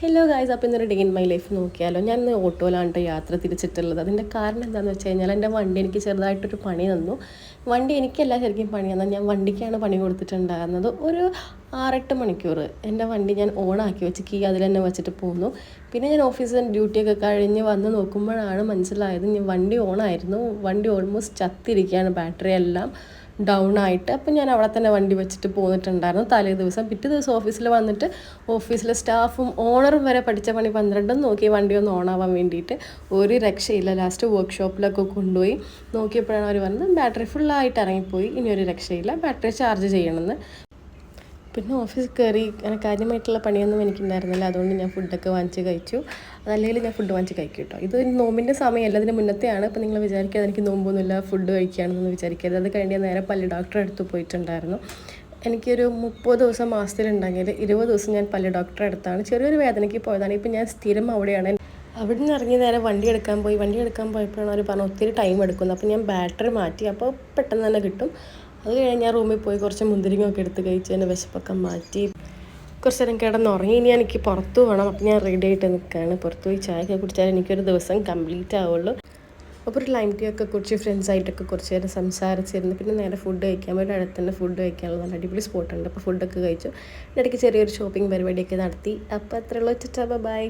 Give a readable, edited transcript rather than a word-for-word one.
Hello guys, അപ്പോൾ ഇന്നൊരു day in my life നോക്കിയാലോ. ഞാൻ ഇന്ന് ഓട്ടോയിലാണ് യാത്ര തിരിച്ചിട്ടുള്ളത്. അതിൻ്റെ കാരണം എന്താണെന്ന് വെച്ച് കഴിഞ്ഞാൽ എൻ്റെ വണ്ടി എനിക്ക് ചെറുതായിട്ടൊരു പണി തന്നു. വണ്ടി എനിക്കല്ല ശരിക്കും പണി തന്നത്, ഞാൻ വണ്ടിക്കാണ് പണി കൊടുത്തിട്ടുണ്ടായിരുന്നത്. ഒരു 6-8 മണിക്കൂർ എൻ്റെ വണ്ടി ഞാൻ ഓണാക്കി വെച്ച് കീ അതിൽ തന്നെ വെച്ചിട്ട് പോന്നു. പിന്നെ ഞാൻ ഓഫീസിൽ ഡ്യൂട്ടിയൊക്കെ കഴിഞ്ഞ് വന്ന് നോക്കുമ്പോഴാണ് മനസ്സിലായത് ഞാൻ വണ്ടി ഓണായിരുന്നു. വണ്ടി ഓൾമോസ്റ്റ് ചത്തിരിക്കുകയാണ്, ബാറ്ററി എല്ലാം ഡൗൺ ആയിട്ട്. അപ്പം ഞാൻ അവിടെ തന്നെ വണ്ടി വെച്ചിട്ട് പോന്നിട്ടുണ്ടായിരുന്നു തലേ ദിവസം. പിറ്റേ ദിവസം ഓഫീസിൽ വന്നിട്ട് ഓഫീസിലെ സ്റ്റാഫും ഓണറും വരെ പഠിച്ച പണി 12 നോക്കി വണ്ടി ഒന്ന് ഓണാവാൻ വേണ്ടിയിട്ട് ഒരു രക്ഷയില്ല. ലാസ്റ്റ് വർക്ക്ഷോപ്പിലൊക്കെ കൊണ്ടുപോയി നോക്കിയപ്പോഴാണ് അവർ പറഞ്ഞത് ബാറ്ററി ഫുള്ളായിട്ട് ഇറങ്ങിപ്പോയി, ഇനി ഒരു രക്ഷയില്ല, ബാറ്ററി ചാർജ് ചെയ്യണമെന്ന്. പിന്നെ ഓഫീസിൽ കയറി അങ്ങനെ കാര്യമായിട്ടുള്ള പണിയൊന്നും എനിക്കുണ്ടായിരുന്നില്ല. അതുകൊണ്ട് ഞാൻ ഫുഡൊക്കെ വാങ്ങിച്ച് കഴിച്ചു. അതല്ലെങ്കിൽ ഞാൻ ഫുഡ് വാങ്ങിച്ച് കഴിക്കും കേട്ടോ. ഇത് നോമ്പിൻ്റെ സമയമല്ല, അതിന് മുന്നത്തെയാണ്. അപ്പോൾ നിങ്ങൾ വിചാരിക്കാതെ എനിക്ക് നോമ്പൊന്നുമില്ല ഫുഡ് കഴിക്കുകയാണെന്നൊന്നും വിചാരിക്കരുത്. അത് കഴിഞ്ഞ് നേരെ പല്ല് ഡോക്ടറെ അടുത്ത് പോയിട്ടുണ്ടായിരുന്നു. എനിക്കൊരു 30 ദിവസം മാസത്തിലുണ്ടെങ്കിൽ 20 ദിവസം ഞാൻ പല്ല് ഡോക്ടറെ അടുത്താണ്. ചെറിയൊരു വേദനയ്ക്ക് പോയതാണ്. ഇപ്പം ഞാൻ സ്ഥിരം അവിടെയാണ്. അവിടെ നിന്ന് ഇറങ്ങി നേരെ വണ്ടി എടുക്കാൻ പോയപ്പോഴാണ് അവർ പറഞ്ഞു ഒത്തിരി ടൈം എടുക്കുന്നത്. അപ്പോൾ ഞാൻ ബാറ്ററി മാറ്റി, അപ്പോൾ പെട്ടെന്ന് തന്നെ കിട്ടും. അത് കഴിഞ്ഞ് ഞാൻ റൂമിൽ പോയി കുറച്ച് മുന്തിരിങ്ങയൊക്കെ എടുത്ത് കഴിച്ച് എൻ്റെ വിശപ്പൊക്കെ മാറ്റി കുറച്ച് നേരം കിടന്നുറങ്ങി. ഇനി എനിക്ക് പുറത്തു പോകണം. അപ്പോൾ ഞാൻ റെഡി ആയിട്ട് നിൽക്കുകയാണ്. പുറത്ത് പോയി ചായയൊക്കെ കുടിച്ചാൽ എനിക്കൊരു ദിവസം കംപ്ലീറ്റ് ആവുള്ളൂ. അപ്പോൾ ഒരു ലൈം ടീ ഒക്കെ കുടിച്ച് ഫ്രണ്ട്സായിട്ടൊക്കെ കുറച്ച് നേരം സംസാരിച്ചിരുന്നു. പിന്നെ നേരെ ഫുഡ് കഴിക്കാൻ വേണ്ടി അടുത്ത് തന്നെ ഫുഡ് കഴിക്കാനുള്ള നല്ല അടിപൊളി സ്പോട്ടുണ്ട്. അപ്പോൾ ഫുഡൊക്കെ കഴിച്ചു. ഇടയ്ക്ക് ചെറിയൊരു ഷോപ്പിംഗ് പരിപാടിയൊക്കെ നടത്തി. അപ്പോൾ അത്രയുള്ളൂ. ബൈ.